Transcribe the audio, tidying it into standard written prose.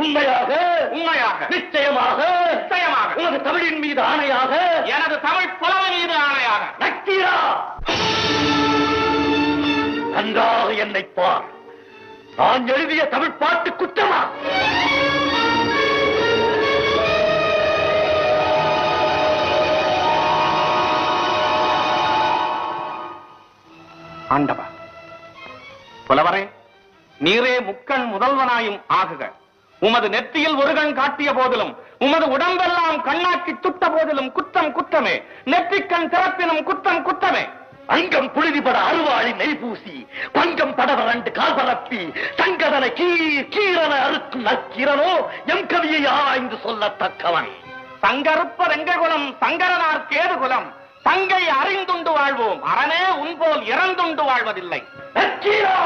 உண்மையாக உண்மையாக நிச்சயமாக நிச்சயமாக உனது தமிழின் மீது ஆணையாக எனது தமிழ் புலமை மீது ஆணையாக நக்கீரா நன்றாக என்னை பார் நான் எழுதிய தமிழ் பாட்டு குற்றமா ஆண்டவா புலவரே நீரே முக்கண் முதல்வனாயும் ஆகுக உமது நெற்றியில் ஒரு கண் காட்டிய போதிலும் உமது உடம்பெல்லாம் கண்ணாக்கி துட்ட போதிலும் குற்றம் குற்றமே நெற்றிக்கண் திறப்பினும் குற்றம் குற்றமே அங்கம் புழுதிபட அருவாளி நெய் பூசி பங்கம் படவரண்டு கால் பரப்பி சங்கதனை கீரன அறுக்கும் நக்கீரனோ எம் கவியை ஆய்ந்து சொல்லத்தக்கவன் சங்கருப்ப ரெங்ககுலம் சங்கரனார் கேது குலம் தங்கை அறிந்துண்டு வாழ்வோம் அரணே உன்போல் இறந்துண்டு வாழ்வதில்லை நக்கீரா